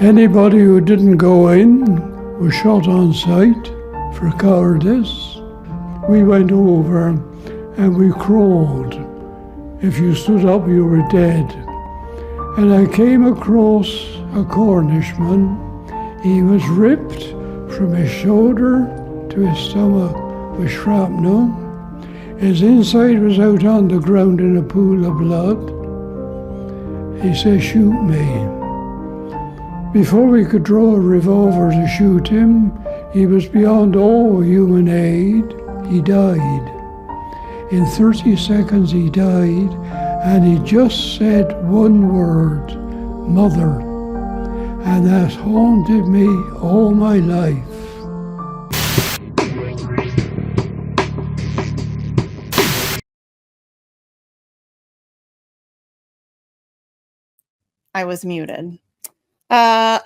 Anybody who didn't go in was shot on sight for cowardice. We went over and we crawled. If you stood up, you were dead. And I came across a Cornishman. He was ripped from his shoulder to his stomach with shrapnel. His inside was out on the ground in a pool of blood. He said, "Shoot me." Before we could draw a revolver to shoot him, he was beyond all human aid. He died. In 30 seconds he died, and he just said one word, "Mother." And that haunted me all my life. I was muted.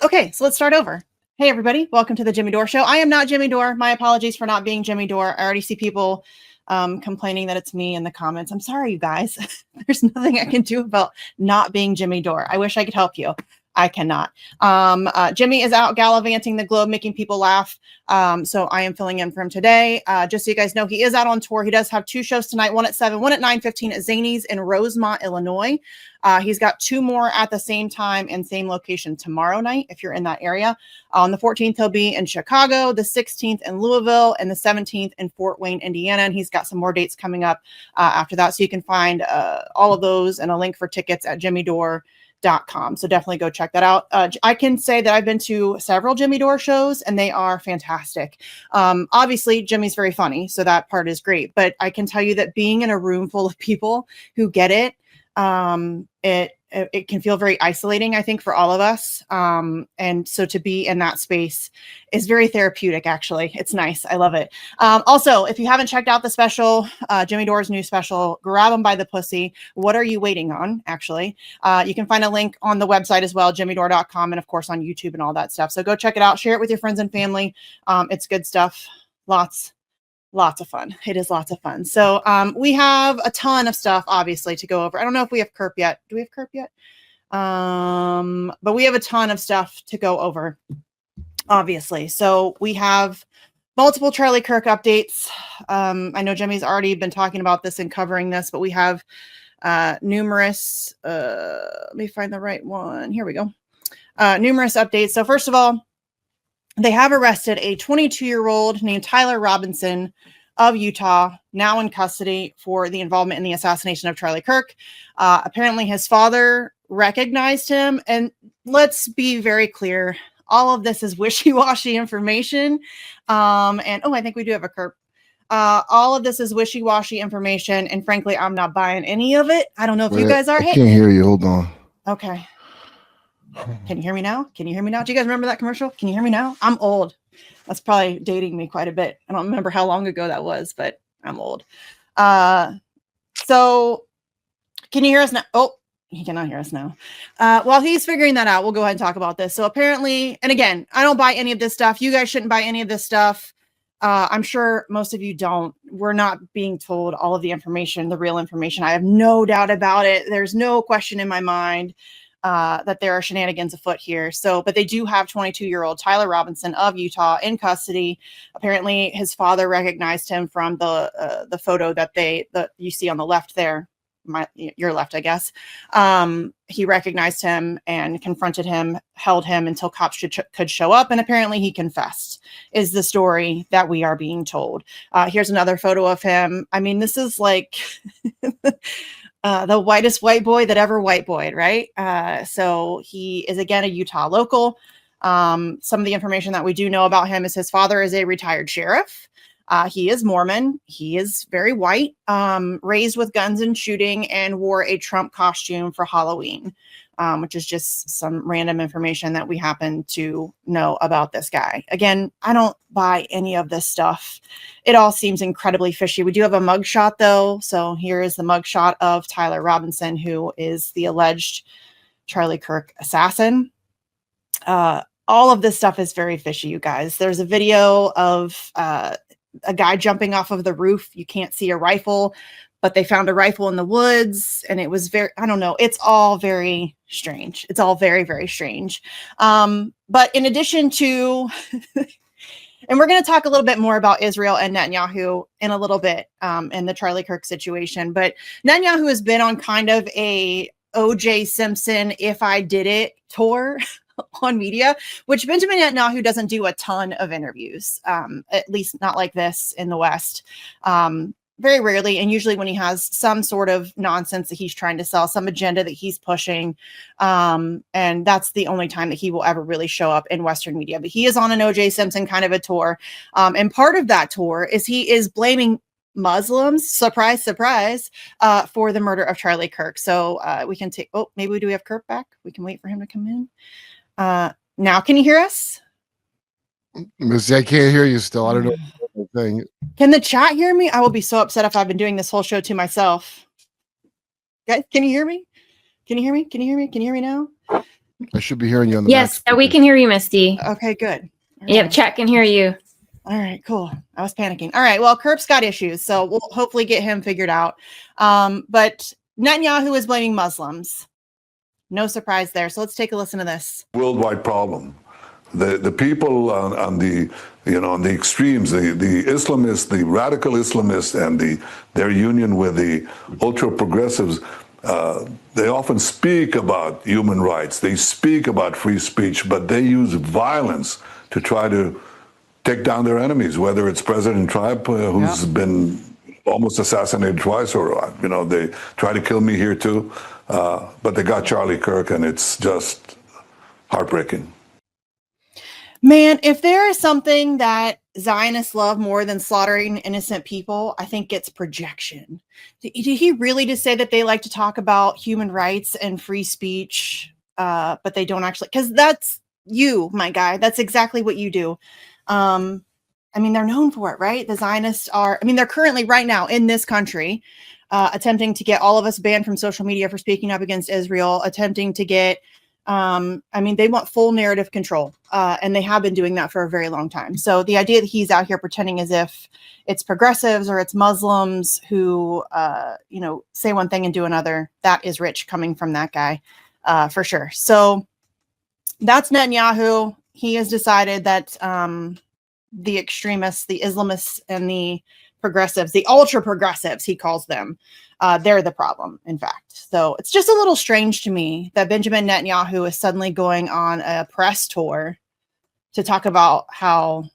Okay, so let's start over. Hey, everybody. Welcome to the Jimmy Dore Show. I am not Jimmy Dore. My apologies for not being Jimmy Dore. I already see people complaining that it's me in the comments. I'm sorry, you guys. There's nothing I can do about not being Jimmy Dore. I wish I could help you. I cannot. Jimmy is out gallivanting the globe, making people laugh. So I am filling in for him today. Just so you guys know, he is out on tour. He does have 2 shows tonight, one at 7, one at 9:15 at Zany's in Rosemont, Illinois. He's got 2 more at the same time and same location tomorrow night, if you're in that area. On the 14th, he'll be in Chicago, the 16th in Louisville, and the 17th in Fort Wayne, Indiana. And he's got some more dates coming up after that. So you can find all of those and a link for tickets at jimmydore.com. So definitely go check that out. I can say that I've been to several Jimmy Dore shows and they are fantastic. Obviously Jimmy's very funny, so that part is great, but I can tell you that being in a room full of people who get it, it can feel very isolating, I think, for all of us. And so to be in that space is very therapeutic, actually. It's nice. I love it. Also, if you haven't checked out the special, Jimmy Dore's new special, Grab 'em by the Pussy. What are you waiting on, actually? You can find a link on the website as well, jimmydore.com, and of course on YouTube and all that stuff. So go check it out. Share it with your friends and family. It's good stuff. Lots of fun. It is lots of fun. So we have a ton of stuff, obviously, to go over. I don't know if we have Kerp yet. Do we have Kerp yet? But we have a ton of stuff to go over, obviously. So we have multiple Charlie Kirk updates. I know Jimmy's already been talking about this and covering this, but we have numerous, let me find the right one. Here we go. Numerous updates. So first of all, they have arrested a 22-year-old named Tyler Robinson of Utah, now in custody for the involvement in the assassination of Charlie Kirk. Apparently his father recognized him. And let's be very clear. All of this is wishy-washy information. And I think we do have a Kerp. All of this is wishy-washy information. And frankly, I'm not buying any of it. I don't know if you guys are. I can't hear you. Hold on. Okay. Can you hear me now? Can you hear me now? Do you guys remember that commercial? Can you hear me now? I'm old. That's probably dating me quite a bit. I don't remember how long ago that was, but I'm old. So can you hear us now? Oh, he cannot hear us now. While he's figuring that out, we'll go ahead and talk about this. So apparently, and again, I don't buy any of this stuff. You guys shouldn't buy any of this stuff. I'm sure most of you don't. We're not being told all of the information, the real information. I have no doubt about it. There's no question in my mind that there are shenanigans afoot here. So, but they do have 22-year-old Tyler Robinson of Utah in custody. Apparently his father recognized him from the photo that you see on the left there, your left, I guess. He recognized him and confronted him, held him until cops could show up. And apparently he confessed, is the story that we are being told. Here's another photo of him. I mean, this is like the whitest white boy that ever white boyed, right? So he is, again, a Utah local. Some of the information that we do know about him is his father is a retired sheriff. He is Mormon. He is very white, raised with guns and shooting, and wore a Trump costume for Halloween, which is just some random information that we happen to know about this guy. Again, I don't buy any of this stuff. It all seems incredibly fishy. We do have a mugshot, though. So here is the mugshot of Tyler Robinson, who is the alleged Charlie Kirk assassin. All of this stuff is very fishy, you guys. There's a video of a guy jumping off of the roof. You can't see a rifle, but they found a rifle in the woods, and it was I don't know. It's all very strange. It's all very, very strange. But in addition to, and we're going to talk a little bit more about Israel and Netanyahu in a little bit, in the Charlie Kirk situation. But Netanyahu has been on kind of a O.J. Simpson, if I did it tour on media, which Benjamin Netanyahu doesn't do a ton of interviews, at least not like this in the West. Very rarely, and usually when he has some sort of nonsense that he's trying to sell, some agenda that he's pushing, and that's the only time that he will ever really show up in Western media. But he is on an O.J. Simpson kind of a tour, and part of that tour is he is blaming Muslims, surprise, surprise, for the murder of Charlie Kirk. So we can take, oh, maybe do we have Kirk back? We can wait for him to come in. Now, can you hear us? I can't hear you still. I don't know. Thing. Can the chat hear me? I will be so upset if I've been doing this whole show to myself. Guys, can you hear me? Can you hear me? Can you hear me? Can you hear me now? I should be hearing you on the Yes, we can hear you, Misty. Okay, good. Yep, chat can hear you. All right, cool. I was panicking. All right, well, Kirk's got issues, so we'll hopefully get him figured out. But Netanyahu is blaming Muslims. No surprise there. So let's take a listen to this. Worldwide problem. The people on the on the extremes, the Islamists, the radical Islamists, and their union with the ultra progressives, they often speak about human rights. They speak about free speech, but they use violence to try to take down their enemies. Whether it's President Trump, who's been almost assassinated twice, or they try to kill me here too. But they got Charlie Kirk, and it's just heartbreaking. Man, if there is something that Zionists love more than slaughtering innocent people, I think it's projection. Did he really just say that they like to talk about human rights and free speech, but they don't actually? Because that's you, my guy. That's exactly what you do. I mean, they're known for it, right? The Zionists are, I mean, they're currently right now in this country attempting to get all of us banned from social media for speaking up against Israel, attempting to get I mean, they want full narrative control, and they have been doing that for a very long time. So the idea that he's out here pretending as if it's progressives or it's Muslims who, say one thing and do another, that is rich coming from that guy, for sure. So that's Netanyahu. He has decided that the extremists, the Islamists, and the progressives, the ultra progressives, he calls them, they're the problem, in fact. So it's just a little strange to me that Benjamin Netanyahu is suddenly going on a press tour to talk about how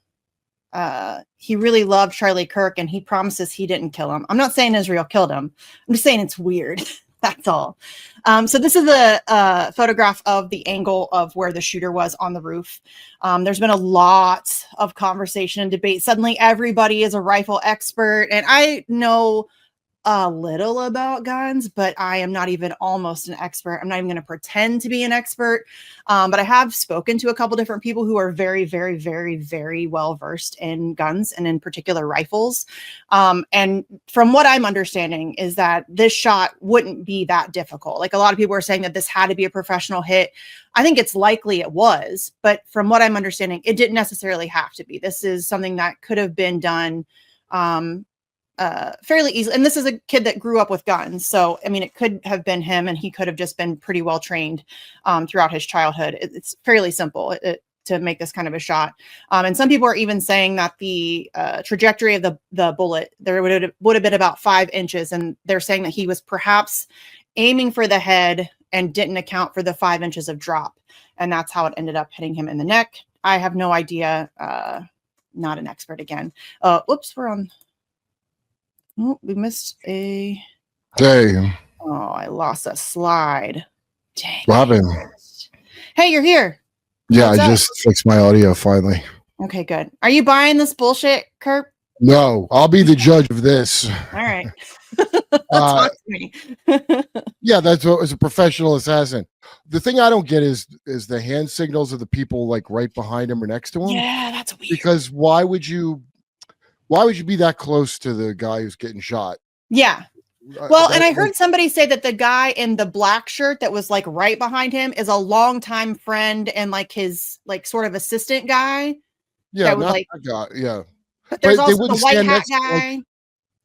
he really loved Charlie Kirk and he promises he didn't kill him. I'm not saying Israel killed him. I'm just saying it's weird. That's all. So this is a photograph of the angle of where the shooter was on the roof. There's been a lot of conversation and debate. Suddenly everybody is a rifle expert, and I know a little about guns, but I am not even almost an expert. I'm not even going to pretend to be an expert. But I have spoken to a couple different people who are very, very, very, very well versed in guns and in particular rifles. And from what I'm understanding is that this shot wouldn't be that difficult. Like a lot of people are saying that this had to be a professional hit. I think it's likely it was, but from what I'm understanding, it didn't necessarily have to be. This is something that could have been done fairly easily. And this is a kid that grew up with guns. So, I mean, it could have been him and he could have just been pretty well trained throughout his childhood. It's fairly simple to make this kind of a shot. And some people are even saying that the trajectory of the bullet, there would have been about 5 inches. And they're saying that he was perhaps aiming for the head and didn't account for the 5 inches of drop. And that's how it ended up hitting him in the neck. I have no idea. Not an expert again. Whoops, we're on. Oh, we missed a. Hey. Oh, I lost a slide. Dang. Robin. Hey, you're here. Yeah, I just fixed my audio finally. Okay, good. Are you buying this bullshit, Kurt? No, I'll be the judge of this. All right. Talk to me. Yeah, that's what as a professional assassin. The thing I don't get is the hand signals of the people like right behind him or next to him. Yeah, that's weird. Because why would you be that close to the guy who's getting shot? Yeah. Well, and I heard somebody say that the guy in the black shirt that was like right behind him is a longtime friend and like his like sort of assistant guy. Yeah, not that guy. Yeah. But there's also the wouldn't white stand hat next to, guy.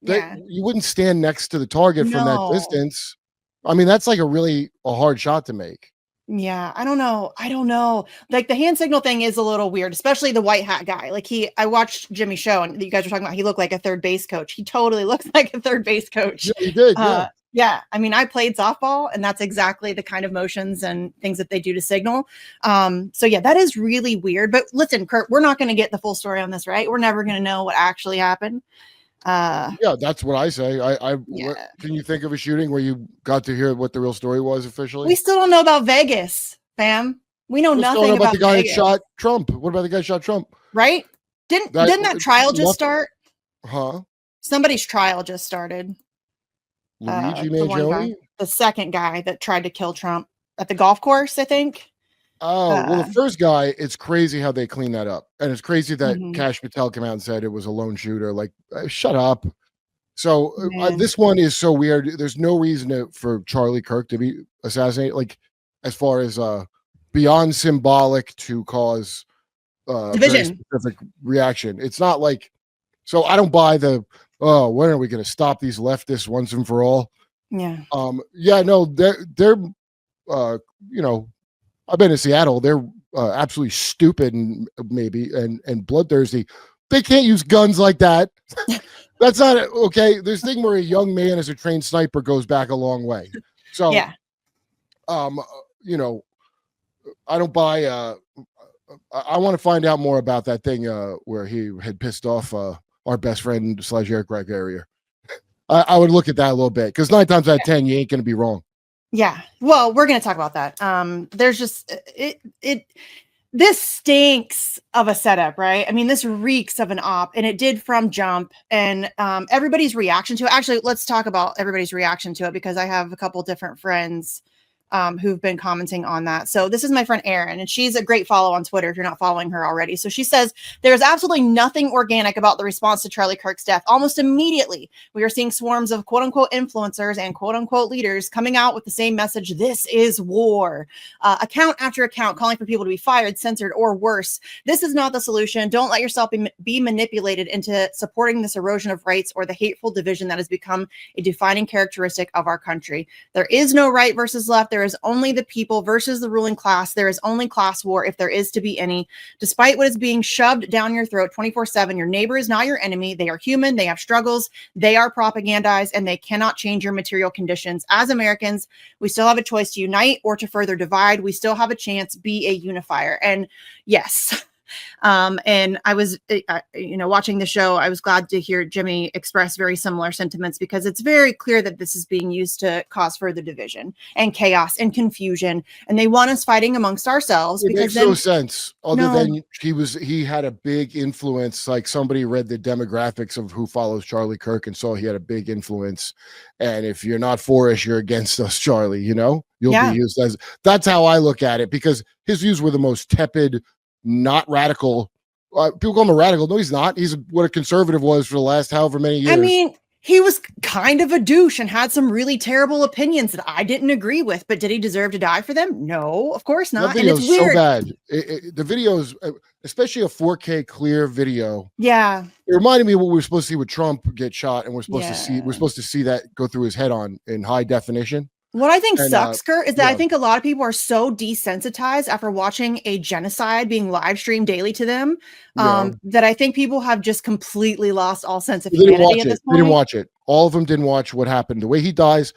Yeah. You wouldn't stand next to the target from that No. distance. I mean, that's like a hard shot to make. Yeah, I don't know. Like the hand signal thing is a little weird, especially the white hat guy. Like I watched Jimmy's show and you guys were talking about he looked like a third base coach. He totally looks like a third base coach. Yeah, he did. Yeah. Yeah. I mean, I played softball and that's exactly the kind of motions and things that they do to signal. So yeah, that is really weird. But listen, Kurt, we're not going to get the full story on this, right? We're never going to know what actually happened. Yeah, that's what I say. Yeah. Can you think of a shooting where you got to hear what the real story was officially? We still don't know about Vegas, fam. We know nothing about the guy Vegas. that shot Trump. What about the guy that shot Trump? Right? Didn't that trial just start? Huh? Somebody's trial just started. Luigi The one guy, Mangione? the second guy that tried to kill Trump at the golf course, I think. Oh, well, the first guy, it's crazy how they clean that up. And it's crazy that Mhm. Cash Patel came out and said it was a lone shooter. Like, shut up. So Man. this one is so weird. There's no reason for Charlie Kirk to be assassinated. Like, as far as beyond symbolic to cause very Division. specific reaction. It's not like, so I don't buy the, oh, when are we going to stop these leftists once and for all? Yeah. Yeah, no, they're you know, I've been to Seattle. They're absolutely stupid and maybe and bloodthirsty. They can't use guns like that. That's not okay. This thing where a young man as a trained sniper goes back a long way. So Yeah. you know, I don't buy. I want to find out more about that thing where he had pissed off our best friend / Eric Gregory. I would look at that a little bit because 9 times out of 10, you ain't going to be wrong. Yeah. Well, we're going to talk about that. There's just this stinks of a setup, right? I mean, this reeks of an op, and it did from jump. And everybody's reaction to it. Actually, let's talk about everybody's reaction to it because I have a couple different friends who've been commenting on that. So this is my friend Erin, and she's a great follow on Twitter if you're not following her already. So she says, there's absolutely nothing organic about the response to Charlie Kirk's death. Almost immediately, we are seeing swarms of quote unquote influencers and quote unquote leaders coming out with the same message. This is war. Account after account calling for people to be fired, censored, or worse. This is not the solution. Don't let yourself be manipulated into supporting this erosion of rights or the hateful division that has become a defining characteristic of our country. There is no right versus left. There is only the people versus the ruling class. There is only class war if there is to be any. Despite what is being shoved down your throat 24/7, your neighbor is not your enemy. They are human. They have struggles. They are propagandized, and they cannot change your material conditions. As Americans, we still have a choice to unite or to further divide. We still have a chance. Be a unifier. And yes. And I was, watching the show, I was glad to hear Jimmy express very similar sentiments because it's very clear that this is being used to cause further division and chaos and confusion. And they want us fighting amongst ourselves. It because makes no sense other No. than he had a big influence. Like somebody read the demographics of who follows Charlie Kirk and saw he had a big influence. And if you're not for us, you're against us, Charlie, you'll Yeah. be used as, that's how I look at it because his views were the most tepid, not radical. People call him a radical. No, he's not. He's what a conservative was for the last however many years. I mean, he was kind of a douche and had some really terrible opinions that I didn't agree with, but did he deserve to die for them? No, of course that not. And video it's is weird. so bad. The videos, especially a 4K clear video, Yeah. it reminded me of what we were supposed to see with Trump get shot, and we're supposed Yeah. to see that go through his head in high definition. What I think And, sucks, Kurt, is that I yeah. think a lot of people are so desensitized after watching a genocide being live streamed daily to them that I think people have just completely lost all sense of They didn't humanity watch at this it. They didn't point. watch it. All of them didn't watch what happened. The way he dies,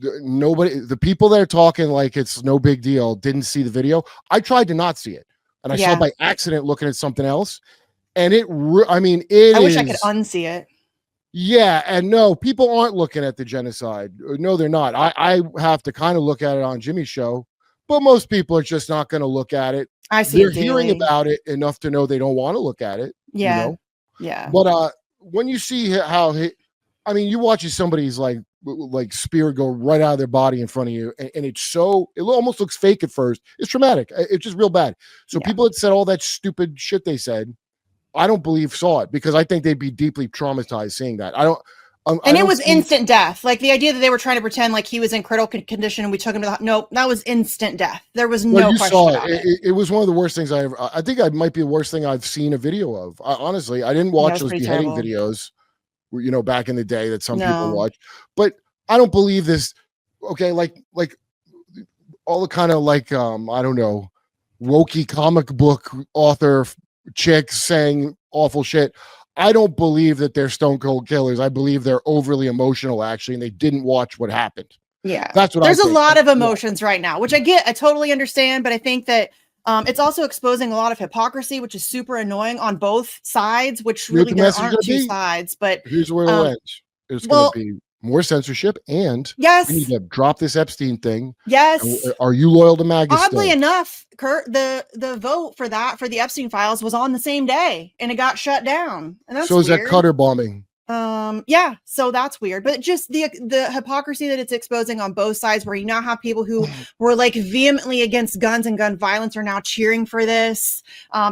nobody, the people that are talking like it's no big deal, didn't see the video. I tried to not see it, and I saw Yeah. it by accident looking at something else. And it I wish I could unsee it. Yeah, and no, people aren't looking at the genocide. No, they're not. I have to kind of look at it on Jimmy's show, but most people are just not going to look at it. I see They're it hearing daily. about it enough to know they don't want to look at it. Yeah. You know? Yeah. But when you see how you watch somebody's like spirit go right out of their body in front of you, and it almost looks fake at first. It's traumatic. It's just real bad. So Yeah. people that said all that stupid shit they said, I don't believe saw it because I think they'd be deeply traumatized seeing that. And it was instant death. Like the idea that they were trying to pretend like he was in critical condition and we took him to the nope, that was instant death. There was no you question saw about it. It was one of the worst things I think it might be the worst thing I've seen a video of. Honestly, I didn't watch was those pretty beheading terrible. videos you know, back in the day that some people No. watch. But I don't believe this. Okay, like all the kind of like I don't know, wokey comic book author chicks saying awful shit. I don't believe that they're stone cold killers. I believe they're overly emotional actually, and they didn't watch what happened. Yeah, That's what there's I a think. lot of emotions right now, which I get. I totally understand, but I think that it's also exposing a lot of hypocrisy, which is super annoying on both sides. Which You know what really the there message aren't gonna two be? sides, but Here's where it'll end. It's well, going to be more censorship, and yes, we need to drop this Epstein thing. yes. Are you loyal to MAGA? Oddly still? enough, Kurt, the vote for that for the Epstein files was on the same day, and it got shut down. And that's So is that weird. Cutter bombing? Yeah, so that's weird, but just the hypocrisy that it's exposing on both sides, where you now have people who were like vehemently against guns and gun violence are now cheering for this.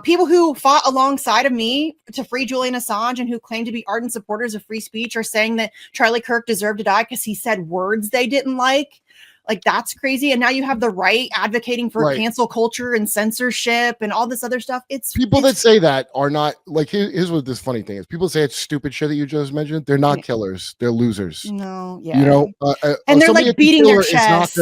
People who fought alongside of me to free Julian Assange and who claim to be ardent supporters of free speech are saying that Charlie Kirk deserved to die because he said words they didn't like. Like, that's crazy. And now you have the right advocating for cancel culture and censorship and all this other stuff. It's people that say that are not like, here's what this funny thing is. People say it's stupid shit that you just mentioned. They're not killers. They're losers. No. Yeah. You know, and they're like beating their chest.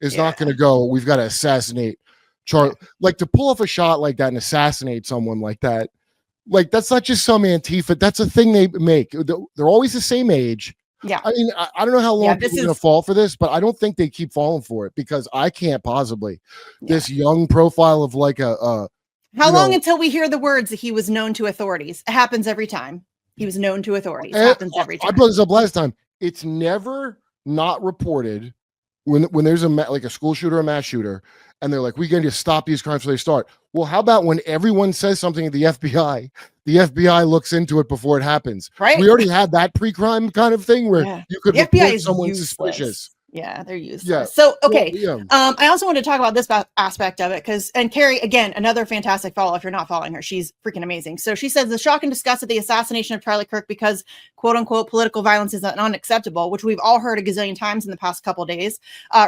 It's not gonna go. We've got to assassinate Charlie. Like, to pull off a shot like that and assassinate someone like that. Like, that's not just some Antifa. That's a thing they make. They're always the same age. Yeah. I mean, I don't know how long people are going to fall for this, but I don't think they keep falling for it, because I can't possibly. This young profile of like how long until we hear the words that he was known to authorities? It happens every time. He was known to authorities. It happens every time. I brought this up last time. It's never not reported when there's like a school shooter, a mass shooter, and they're like, we're going to stop these crimes before they start. Well, how about when everyone says something at the FBI looks into it before it happens? Right. We already had that pre-crime kind of thing where you could report someone suspicious. Yeah, they're useless. Yeah. So, okay. I also want to talk about this aspect of it and Carrie, again, another fantastic follow. If you're not following her, she's freaking amazing. So she says the shock and disgust at the assassination of Charlie Kirk because quote unquote political violence is unacceptable, which we've all heard a gazillion times in the past couple of days,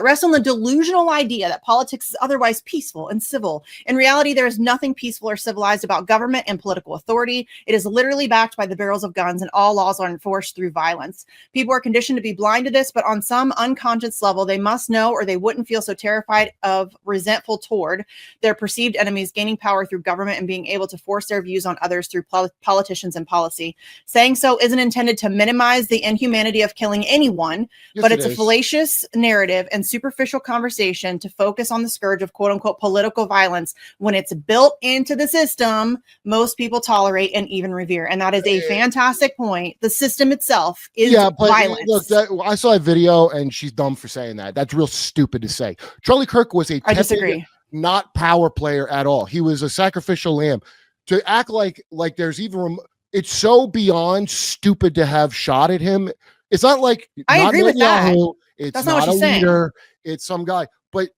rests on the delusional idea that politics is otherwise peaceful and civil. In reality, there is nothing peaceful or civilized about government and political authority. It is literally backed by the barrels of guns, and all laws are enforced through violence. People are conditioned to be blind to this, but on some unconscious level, they must know, or they wouldn't feel so terrified of resentful toward their perceived enemies gaining power through government and being able to force their views on others through politicians and policy. Saying so isn't intended to minimize the inhumanity of killing anyone, but it's a fallacious narrative and superficial conversation to focus on the scourge of quote unquote political violence when it's built into the system most people tolerate and even revere. And that is a fantastic point. The system itself is violence. Look, I saw a video and she's dumb for saying that. That's real stupid to say. Charlie Kirk was I disagree. Not power player at all. He was a sacrificial lamb. To act like there's even, it's so beyond stupid to have shot at him. It's not like I agree with that. It's not a leader. It's some guy. But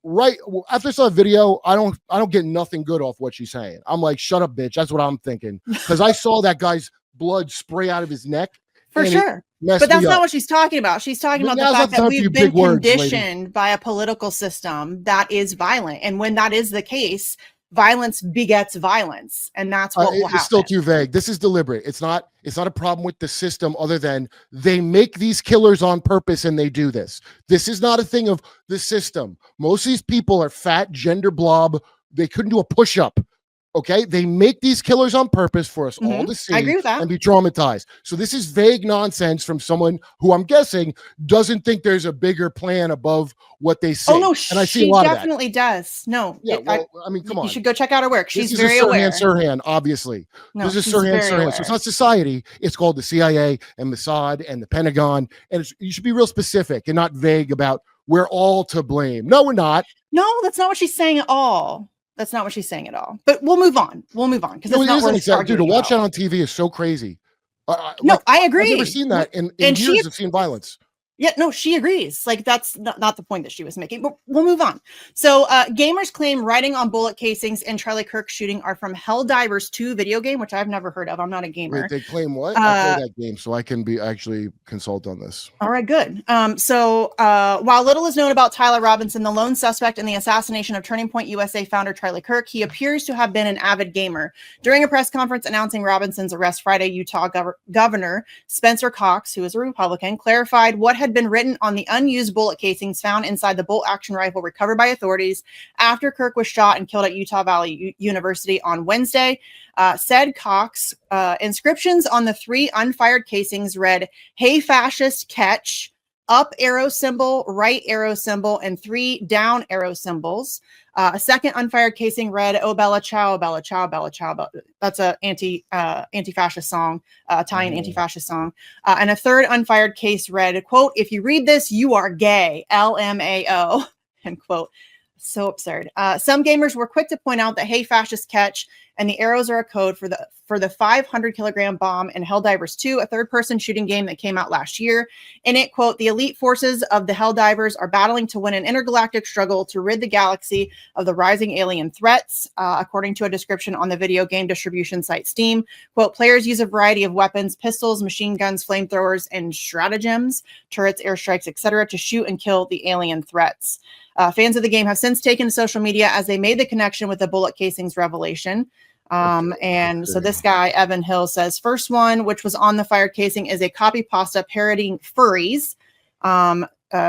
after I saw the video, I don't get nothing good off what she's saying. I'm like, shut up, bitch. That's what I'm thinking, because I saw that guy's blood spray out of his neck. For sure. But that's not what she's talking about. She's talking about the fact that we've been conditioned by a political system that is violent. And when that is the case, violence begets violence. And that's what will happen. It's still too vague. This is deliberate. It's not a problem with the system other than they make these killers on purpose and they do this. This is not a thing of the system. Most of these people are fat gender blob. They couldn't do a push-up. Okay, they make these killers on purpose for us all to see and be traumatized. So this is vague nonsense from someone who I'm guessing doesn't think there's a bigger plan above what they say. Oh no, and I see a lot definitely does. No, yeah, I mean, come on. You should go check out her work. She's this very aware. Sirhan, obviously. No, this is Sirhan. So it's not society. It's called the CIA and Mossad and the Pentagon. And you should be real specific and not vague about we're all to blame. No, we're not. No, that's not what she's saying at all. That's not what she's saying at all. But we'll move on. Because it's not worth arguing dude, to watch that on TV is so crazy. I agree. I've never seen that in years of seeing violence. Yeah, no, she agrees. Like, that's not the point that she was making, but we'll move on. So gamers claim writing on bullet casings in Charlie Kirk's shooting are from Helldivers 2 video game, which I've never heard of. I'm not a gamer. Wait, they claim what? I play that game, so I can actually consult on this. All right, good. So while little is known about Tyler Robinson, the lone suspect in the assassination of Turning Point USA founder Charlie Kirk, he appears to have been an avid gamer. During a press conference announcing Robinson's arrest Friday, Utah Governor Spencer Cox, who is a Republican, clarified what had been written on the unused bullet casings found inside the bolt-action rifle recovered by authorities after Kirk was shot and killed at Utah Valley University on Wednesday. Said Cox, inscriptions on the 3 unfired casings read, "Hey fascist, catch," up arrow symbol, right arrow symbol, and 3 down arrow symbols. A second unfired casing read, "Oh Bella Ciao, Bella Ciao, Bella Ciao." That's a anti-fascist song, Italian anti-fascist song. And a third unfired case read, quote, "If you read this, you are gay, LMAO," end quote. So absurd. Some gamers were quick to point out that "Hey fascist, catch" and the arrows are a code for the 500-kilogram bomb in Helldivers 2, a third-person shooting game that came out last year. In it, quote, "The elite forces of the Helldivers are battling to win an intergalactic struggle to rid the galaxy of the rising alien threats," according to a description on the video game distribution site Steam. Quote, "Players use a variety of weapons, pistols, machine guns, flamethrowers, and stratagems, turrets, airstrikes, etc., to shoot and kill the alien threats." Fans of the game have since taken to social media as they made the connection with the bullet casings revelation. So this guy, Evan Hill, says, "First one, which was on the fired casing, is a copy pasta parodying furries.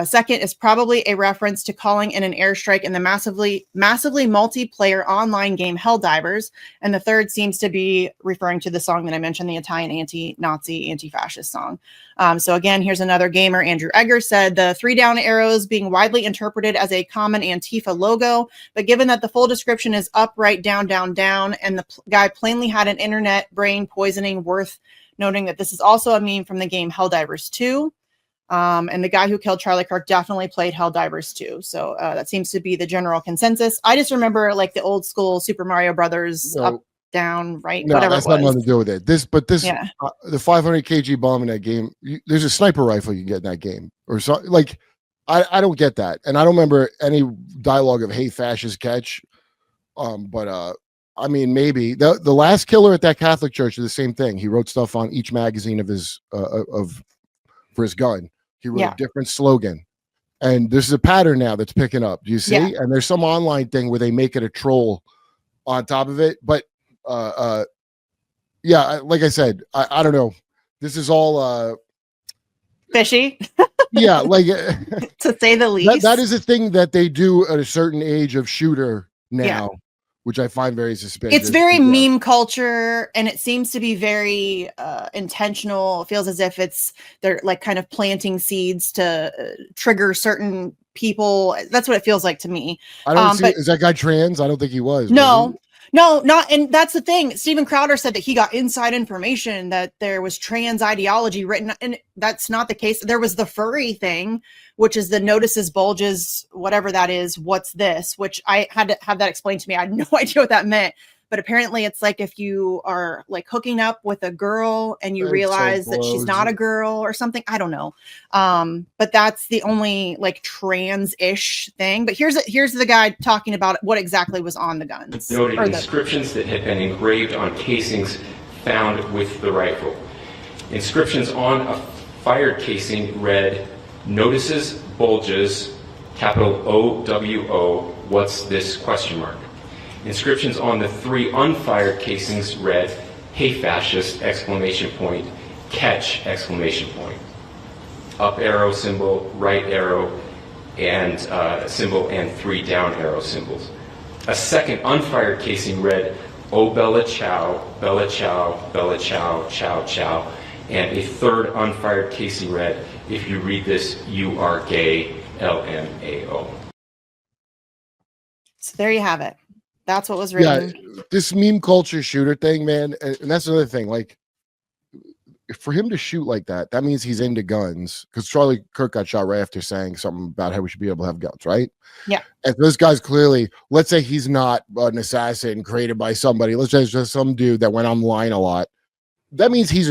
Second is probably a reference to calling in an airstrike in the massively multiplayer online game Helldivers. And the third seems to be referring to the song that I mentioned, the Italian anti-Nazi, anti-fascist song." So again, here's another gamer, Andrew Egger, said, "The 3 down arrows being widely interpreted as a common Antifa logo, but given that the full description is up, right, down, down, down, and the guy plainly had an internet brain poisoning, worth noting that this is also a meme from the game Helldivers 2. And the guy who killed Charlie Kirk definitely played Helldivers 2. So that seems to be the general consensus. I just remember like the old school Super Mario Brothers, up, down, right, whatever that's it was. nothing to do with it. The 500 kg bomb in that game, there's a sniper rifle you can get in that game or so. Like, I don't get that. And I don't remember any dialogue of "Hey fascist, catch." I mean, maybe the last killer at that Catholic church did the same thing. He wrote stuff on each magazine of his for his gun. He wrote a different slogan, and this is a pattern now that's picking up. Do you see? Yeah. And there's some online thing where they make it a troll on top of it. But like I said, I don't know. This is all fishy. Yeah, like to say the least. That is a thing that they do at a certain age of shooter now. Which I find very suspicious. It's very meme culture, and it seems to be very intentional. It feels as if they're like kind of planting seeds to trigger certain people. That's what it feels like to me. I don't see. Is that guy trans? I don't think he was. No, not. And that's the thing. Steven Crowder said that he got inside information that there was trans ideology written, and that's not the case. There was the furry thing, which is the notices, bulges, whatever that is. What's this? Which I had to have that explained to me. I had no idea what that meant. But apparently it's like if you are like hooking up with a girl and you realize that she's not a girl or something. I don't know. But that's the only like trans-ish thing. But here's the guy talking about what exactly was on the guns. Noted inscriptions that had been engraved on casings found with the rifle. Inscriptions on a fired casing read, "Notices, bulges, capital OWO, what's this, question mark." Inscriptions on the 3 unfired casings read, "Hey fascist, exclamation point, catch, exclamation point." Up arrow symbol, right arrow, and symbol, and 3 down arrow symbols. A second unfired casing read, "Oh Bella Ciao, Bella Ciao, Bella Ciao, Ciao Ciao." And a third unfired casing read, "If you read this, you are gay, LMAO." So there you have it. That's what was written. Yeah, this meme culture shooter thing, man, and that's another thing. Like, for him to shoot like that, that means he's into guns. Because Charlie Kirk got shot right after saying something about how we should be able to have guns, right? Yeah. And this guy's clearly, let's say he's not an assassin created by somebody. Let's say it's just some dude that went online a lot that means he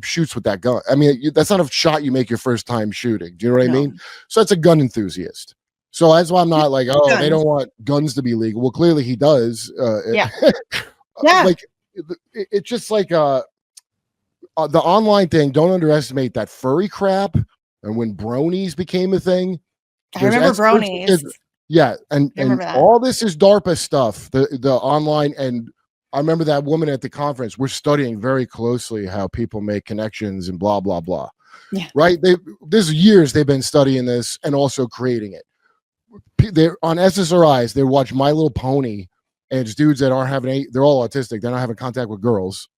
shoots with that gun. I mean, that's not a shot you make your first time shooting. Do you know what I mean? So that's a gun enthusiast. So that's why I'm not like, oh, they don't want guns to be legal. Well, clearly he does. Yeah. Like it's just like the online thing. Don't underestimate that furry crap. And when bronies became a thing, I remember bronies. Yeah, and all this is DARPA stuff. The online, and I remember that woman at the conference. We're studying very closely how people make connections and blah blah blah. Yeah. Right. There's years they've been studying this and also creating it. They're on SSRIs. They watch My Little Pony, and it's dudes that aren't having they're all autistic. They're not having contact with girls.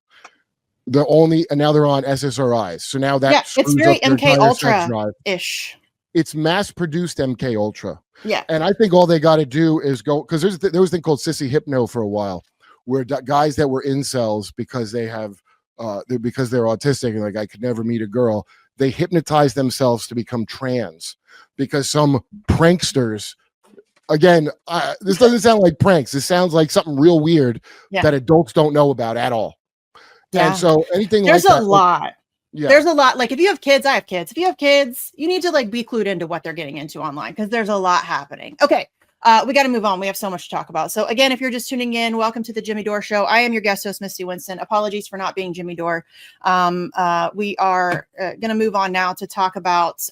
And now they're on SSRIs. So now that it's very MK Ultra ish. It's mass produced MK Ultra. Yeah. And I think all they got to do is go, because there was a thing called Sissy Hypno for a while, where guys that were incels because they have because they're autistic and like I could never meet a girl, they hypnotize themselves to become trans because some pranksters. Again, this doesn't sound like pranks. This sounds like something real weird that adults don't know about at all. Yeah. And so anything there's like that, a lot. Yeah. There's a lot. Like if you have kids, I have kids. If you have kids, you need to like be clued into what they're getting into online because there's a lot happening. Okay. We got to move on. We have so much to talk about. So again, if you're just tuning in, welcome to the Jimmy Dore Show. I am your guest host, Misty Winston. Apologies for not being Jimmy Dore. We are going to move on now to talk about